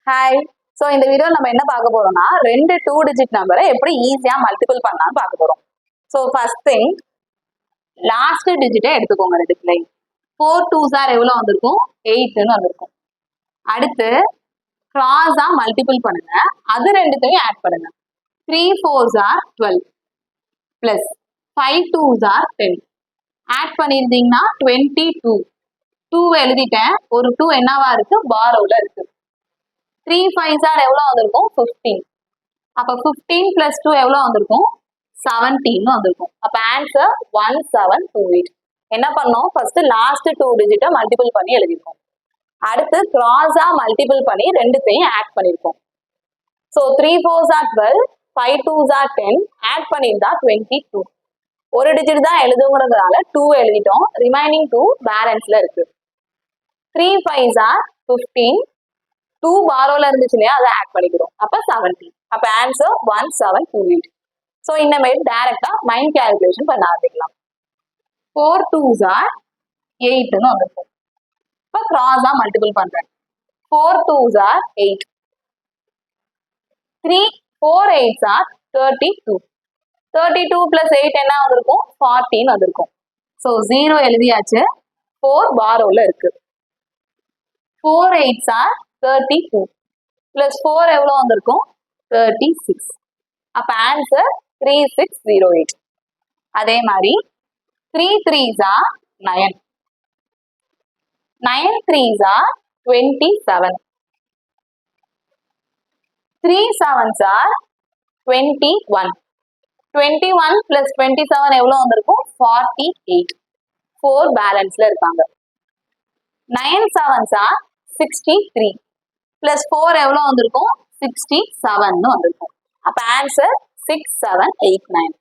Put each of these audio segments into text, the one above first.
Hi. So இந்த வீடியோவில் நம்ம என்ன பார்க்க போறோம்னா ரெண்டு 2 டிஜிட் நம்பரை எப்படி ஈஸியாக மல்டிபிள் பண்ணலாம்னு பார்க்க போறோம். ஸோ ஃபர்ஸ்ட் திங் லாஸ்ட் டிஜிட்டை எடுத்துக்கோங்க. ரெண்டுல 4 2s எவ்வளோ வந்திருக்கும்? 8ன்னு வந்திருக்கும். அடுத்து கிராஸா மல்டிபிள் பண்ணுங்க, அது ரெண்டுத்தையும் ஆட் பண்ணுங்க. 3 4s 12 பிளஸ் 5 2s 10 ஆட் பண்ணியிருந்தீங்கன்னா 22. 2 எழுதிட்டேன், ஒரு 2 என்னவா இருக்கு? பாரோல இருக்கு. 3 5s எவ்வளோ வந்திருக்கும்? 15. அப்ப 15 பிளஸ் 2 எவ்வளோ வந்திருக்கும்? 17 வந்திருக்கும். அப்ப ஆன்சர் 1728. என்ன பண்ணோம்? ஃபர்ஸ்ட் லாஸ்ட் 2 டிஜிட்டை மல்டிபிள் பண்ணி எழுதிருக்கோம். அடுத்து கிராஸா மல்டிபிள் பண்ணி ரெண்டுத்தையும் ஆட் பண்ணிருக்கோம். ஸோ 3 4s 12 5 2s 10 ஆட் பண்ணியிருந்தா 22. ஒரு டிஜிட் தான் எழுதுங்கிறதுனால 2 எழுதிட்டோம், ரிமைனிங் 2 பேலன்ஸ்ல இருக்கு. 3 5s 15 2 பாரோல இருந்துச்சு இல்லையா, அதை ஆட் பண்ணிக்கிறோம். அப்ப 17. அப்ப ஆன்சர் 1728. ஸோ இந்த மாதிரி டைரக்டா மைண்ட் கால்குலேஷன் பண்ண ஆரம்பிக்கலாம். 4 2s 8ன்னு வந்திருக்கும். இப்போ கிராஸா மல்டிபிள் பண்றேன். 4 2s 8. 4 8s 32. 32 பிளஸ் 8 என்ன வந்திருக்கும்? 14 வந்திருக்கும். ஸோ 0 எழுதியாச்சு, 4 பாரோல இருக்கு. 4 8s 32 பிளஸ் 4 எவ்வளோ வந்திருக்கும்? 36. அப்ப ஆன்சர் 3608. அதே மாதிரி 3 3s 9. 9 3s 27. 3 7s 21. 21 பிளஸ் 27 எவ்வளோ வந்திருக்கும்? 48. 4 பேலன்ஸ்ல இருக்காங்க. 9 7s 63 பிளஸ் 4 எவ்வளோ வந்திருக்கும்? 67 வந்திருக்கும். அப்ப ஆன்சர் 6789.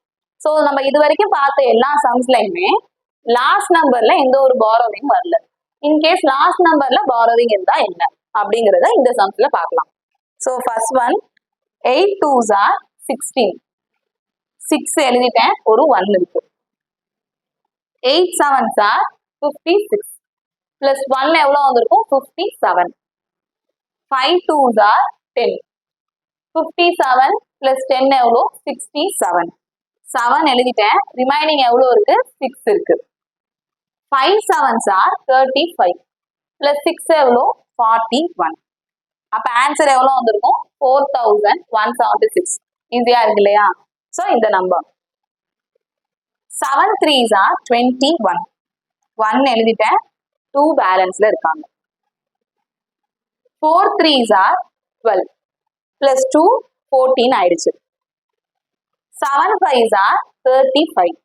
ஸோ நம்ம இது வரைக்கும் பார்த்த எல்லா சம்ஸ்லயுமே லாஸ்ட் நம்பர்ல எந்த ஒரு பாரோவிங் வரல. இன்கேஸ் லாஸ்ட் நம்பர்ல பாரோவிங் இருந்தா என்ன அப்படிங்கிறத இந்த சம்ஸ்ல பார்க்கலாம். So first one 8 2s 16. 6 எழுதிட்டேன், ஒரு 1 இருக்கு. 8 7s 56 பிளஸ் 1 எவ்வளோ வந்திருக்கும்? 57. 5 2s 10. 57 பிளஸ் 10 எவ்வளோ? 67. 7 எழுதிட்டேன், ரிமைனிங் எவ்வளோ இருக்கு? 6 இருக்கு. 5 7s 35 பிளஸ் 6 எவ்வளோ? 41. அப்ப ஆன்சர் எவ்வளோ வந்திருக்கும்? 4176. ஈஸியா இருக்கு இல்லையா? ஸோ இந்த நம்பர் 7 3s 21. 1 எழுதிட்டேன், 2 பேலன்ஸ்ல இருக்காங்க. 4 3s 12 பிளஸ் 2 14 ஆயிடுச்சு. 7 5s 35.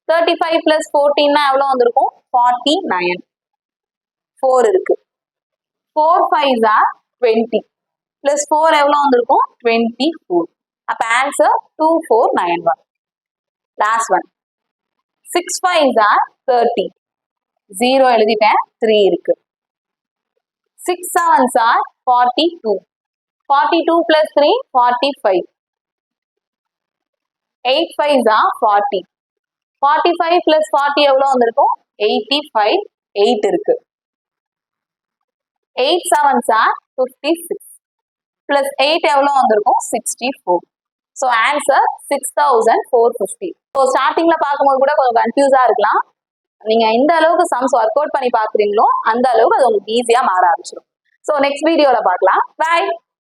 35 பிளஸ் 14 எவ்வளோ வந்திருக்கும்? 49. 4 இருக்கு. 4 5s 20 பிளஸ் 4 எவ்வளோ வந்திருக்கும்? 24. அப்ப ஆன்சர் 2491. Last one 6 5s 30. 0 எழுதிட்டேன், 3 இருக்கு. 6 7s 42. 42 பிளஸ் 3 45. 8 5s 40. 45 பிளஸ் 40 எவ்வளோ வந்திருக்கும்? 85. 8 இருக்கு. 8 7s 56 பிளஸ் 8 எவ்வளோ வந்திருக்கும்? 64. So answer 6450. ஸோ ஸ்டார்டிங்ல பார்க்கும்போது கூட கொஞ்சம் கன்ஃபியூஸா இருக்கலாம். நீங்க எந்த அளவுக்கு சம்ஸ் ஒர்க் அவுட் பண்ணி பாக்குறீங்களோ அந்த அளவுக்கு அது உங்களுக்கு ஈஸியா மாற ஆரம்பிச்சிடும். ஸோ நெக்ஸ்ட் வீடியோல பார்க்கலாம். பை.